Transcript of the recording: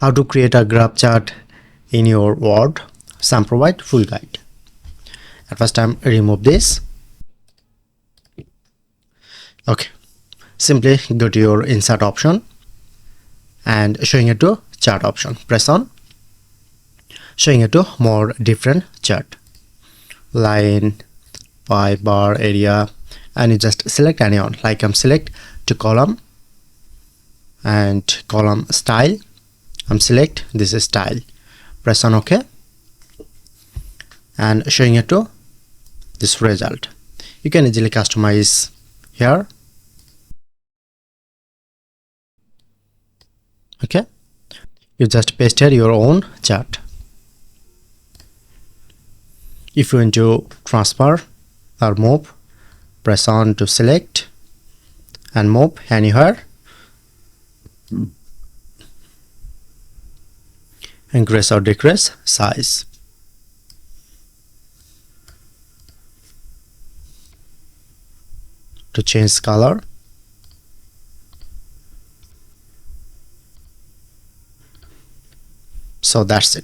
How to create a graph chart in your Word. Some provide full guide. At first time, remove this. Okay, simply go to your insert option and showing it to chart option. Press on, showing it to more different chart, line, pie, bar, area, and you just select any one. Like I'm select to column and column style. I'm select this is style. Press on OK and showing it to this result. You can easily customize here. Okay, you just pasted your own chart. If you want to transfer or move, press on to select and move anywhere. Increase or decrease size. To change color. So that's it.